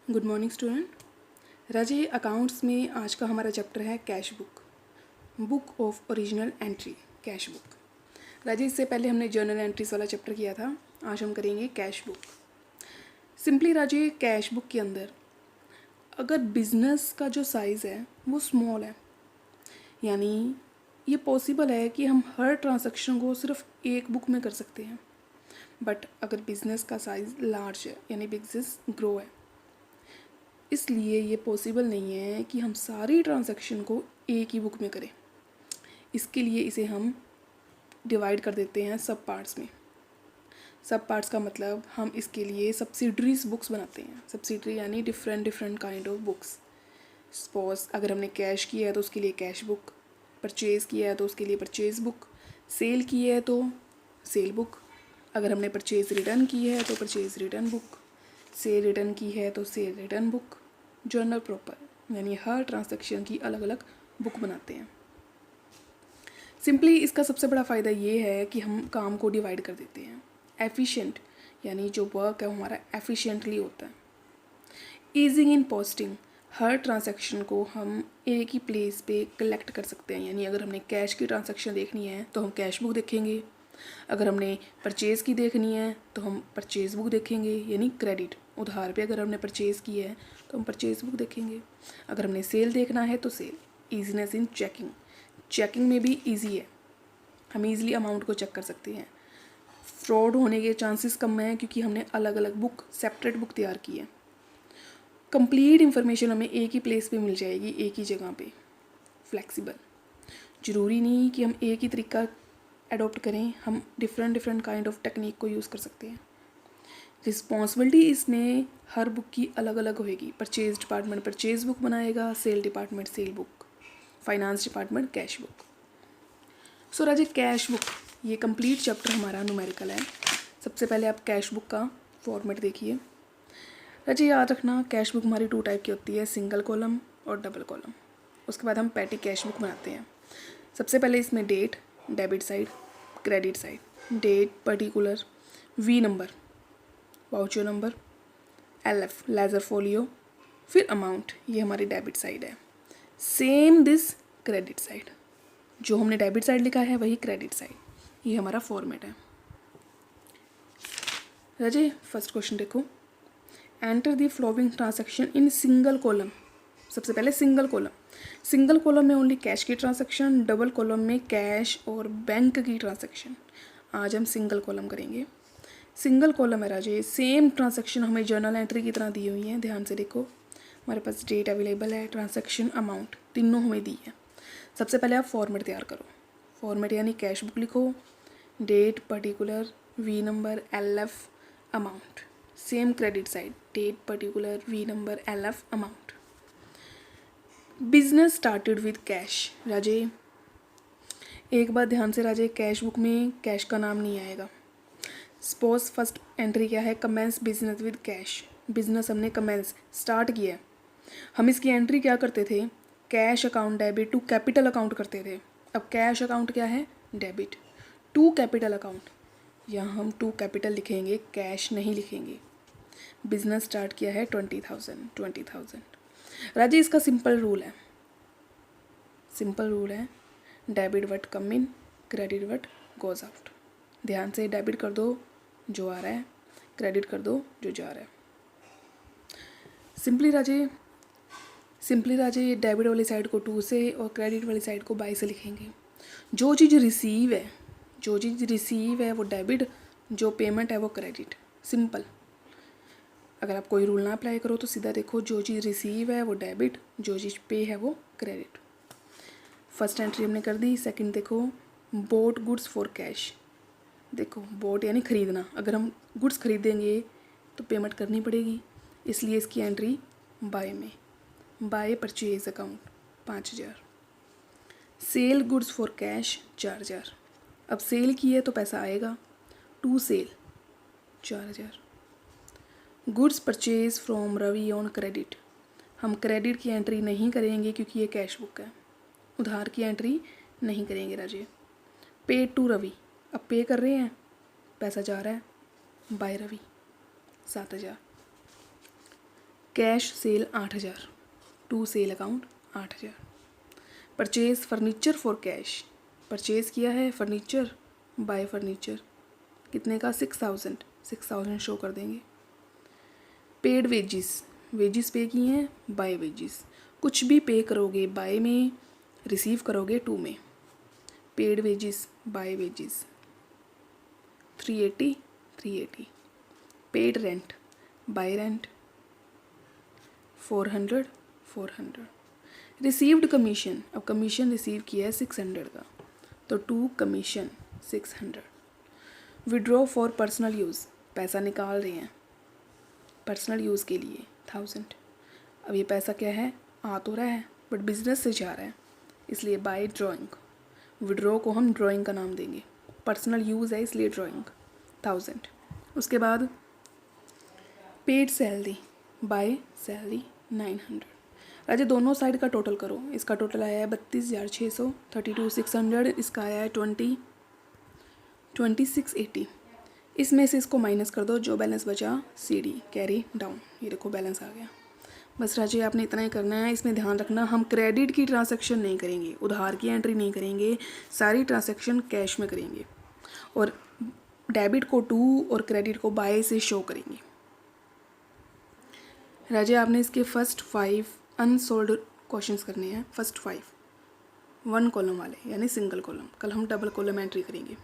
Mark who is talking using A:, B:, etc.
A: Good morning student. Raje accounts में आज का हमारा चैप्टर है cash book, book of original entry, cash book. Raje इससे पहले हमने जर्नल एंट्रीज वाला चैप्टर किया था, आज हम करेंगे कैश बुक। सिंपली राजे कैश बुक के अंदर अगर बिजनेस का जो साइज़ है वो स्मॉल है, यानी ये पॉसिबल है कि हम हर ट्रांजैक्शन को सिर्फ एक बुक में कर सकते हैं। बट अगर बिजनेस का साइज़ लार्ज है यानी बिजनेस ग्रो है, इसलिए ये पॉसिबल नहीं है कि हम सारी ट्रांजैक्शन को एक ही बुक में करें। इसके लिए इसे हम डिवाइड कर देते हैं सब पार्ट्स में। सब पार्ट्स का मतलब हम इसके लिए सब्सिडरीज बुक्स बनाते हैं। सब्सिडरी यानी different different kind of books. Suppose अगर हमने कैश किया है तो उसके लिए कैश बुक, परचेज़ किया है तो उसके लिए परचेज़ बुक, सेल की है तो सेल बुक, अगर हमने परचेज़ रिटर्न की है तो purchase return book, cell return की है तो cell return book, journal proper, यानी हर ट्रांजैक्शन की अलग अलग बुक बनाते हैं। सिंपली इसका सबसे बड़ा फ़ायदा ये है कि हम काम को डिवाइड कर देते हैं। एफिशिएंट यानी जो वर्क है हमारा एफिशिएंटली होता है। ईजिंग इन पोस्टिंग, हर ट्रांजैक्शन को हम एक ही प्लेस पे कलेक्ट कर सकते हैं, यानी अगर हमने कैश की ट्रांजैक्शन देखनी है तो हम कैश बुक देखेंगे, अगर हमने परचेज़ की देखनी है तो हम परचेज़ बुक देखेंगे, यानी क्रेडिट उधार पे अगर हमने परचेज़ की है तो हम परचेज़ बुक देखेंगे, अगर हमने सेल देखना है तो cell. Easiness in checking, checking में भी ईजी है, हम ईजिली अमाउंट को चेक कर सकते हैं। फ्रॉड होने के चांसेस कम हैं क्योंकि हमने अलग अलग बुक, सेपरेट बुक तैयार की है। कंप्लीट इन्फॉर्मेशन हमें एक ही प्लेस पे मिल जाएगी, एक ही जगह पे। फ्लेक्सिबल, ज़रूरी नहीं कि हम एक ही तरीका अडोप्ट करें, हम different different kind of technique को यूज़ कर सकते हैं। रिस्पॉन्सिबिलिटी इसमें हर बुक की अलग अलग होएगी। परचेज डिपार्टमेंट परचेज बुक बनाएगा, sale department sale book, finance department cash book. So Raje cash book ये कंप्लीट चैप्टर हमारा न्यूमेरिकल है। सबसे पहले आप कैश बुक का फॉर्मेट देखिए। राजे याद रखना कैश बुक हमारी 2 टाइप की होती है, सिंगल कॉलम और डबल कॉलम। उसके बाद हम पैटी कैश बुक बनाते हैं। सबसे पहले इसमें date, debit side, credit side. Date particular, V number voucher number, LF ledger folio, फिर अमाउंट, ये हमारी डेबिट साइड है। सेम दिस क्रेडिट साइड, जो हमने डेबिट साइड लिखा है वही क्रेडिट साइड, ये हमारा फॉर्मेट है। राजे फर्स्ट क्वेश्चन देखो, enter the flowing transaction in single column. सबसे पहले सिंगल कॉलम, सिंगल कॉलम में ओनली कैश की ट्रांजैक्शन, डबल कॉलम में कैश और बैंक की ट्रांजैक्शन। आज हम सिंगल कॉलम करेंगे। सिंगल कॉलम है राजे, सेम ट्रांजैक्शन हमें जर्नल एंट्री की तरह दी हुई है। ध्यान से देखो, हमारे पास डेट अवेलेबल है, ट्रांजैक्शन, अमाउंट, तीनों हमें दी है। सबसे पहले आप फॉर्मेट तैयार करो। फॉर्मेट यानी कैश बुक लिखो, date particular, V number, LF, amount. Same credit side, date particular, V number, LF, amount. Business started with cash. Raje एक बात ध्यान से राजे, कैश बुक में कैश का नाम नहीं आएगा। सपोज फर्स्ट एंट्री क्या है, commence business with cash. Business हमने कमेंस स्टार्ट किया है, हम इसकी एंट्री क्या करते थे, cash account debit to capital account करते थे। अब कैश अकाउंट क्या है, डेबिट टू कैपिटल अकाउंट, यहाँ हम टू कैपिटल लिखेंगे, कैश नहीं लिखेंगे। बिजनेस स्टार्ट किया है 20,000। राजे इसका सिंपल रूल है, debit what come in, credit what goes out. ध्यान से डेबिट कर दो जो आ रहा है, क्रेडिट कर दो जो जा रहा है। सिंपली राजे डेबिट वाली साइड को 2 से और क्रेडिट वाली साइड को बाई से लिखेंगे। जो चीज़ रिसीव है वो डेबिट, जो पेमेंट है वो क्रेडिट। सिंपल, अगर आप कोई रूल ना अप्लाई करो तो सीधा देखो, जो चीज़ रिसीव है वो डेबिट, जो चीज़ पे है वो क्रेडिट। फर्स्ट एंट्री हमने कर दी। सेकंड देखो, बोट गुड्स फॉर कैश। देखो बोट यानी ख़रीदना, अगर हम गुड्स खरीदेंगे तो पेमेंट करनी पड़ेगी, इसलिए इसकी एंट्री बाय में, by purchase account 5,000। Sale goods for cash 4,000। अब सेल की है तो पैसा आएगा, to sale 4,000। Goods purchase from Ravi on credit, हम क्रेडिट की एंट्री नहीं करेंगे क्योंकि ये कैश बुक है, उधार की एंट्री नहीं करेंगे राजे। पे टू रवि, अब पे कर रहे हैं, पैसा जा रहा है, by Ravi 7,000। Cash sale 8,000, to sale account 8,000। Purchase furniture for cash, purchase किया है फर्नीचर, बाय फर्नीचर, कितने का 6,000 शो कर देंगे। पेड वेजिस, वेजिस पे किए हैं, बाय वेजिस, कुछ भी पे करोगे बाय में, रिसीव करोगे टू में। Paid wages, by wages 380। Paid rent, by rent 400। Received commission, अब कमीशन रिसीव किया है 600 का, तो to commission 600। Withdraw for personal use, पैसा निकाल रहे हैं पर्सनल यूज़ के लिए 1000। अब ये पैसा क्या है, आ तो रहा है बट बिजनेस से जा रहा है, इसलिए बाय ड्राइंग। विड्रॉ को हम ड्राइंग का नाम देंगे, पर्सनल यूज़ है इसलिए ड्राइंग 1000। उसके बाद पेड सैलरी, बाय सैलरी 900। राजा दोनों साइड का टोटल करो, इसका टोटल आया है 32,600, 32,600, इसका आया है 2680। इसमें से इसको माइनस कर दो, जो बैलेंस बचा CD कैरी डाउन, ये देखो बैलेंस आ गया। बस राजे आपने इतना ही करना है। इसमें ध्यान रखना हम क्रेडिट की ट्रांसैक्शन नहीं करेंगे, उधार की एंट्री नहीं करेंगे, सारी ट्रांसैक्शन कैश में करेंगे और डेबिट को टू और क्रेडिट को बाय से शो करेंगे। राजे आपने इसके फर्स्ट 5 अनसोल्ड क्वेश्चंस करने हैं, फर्स्ट 5 1 कॉलम वाले यानी सिंगल कॉलम। कल हम डबल कॉलम एंट्री करेंगे।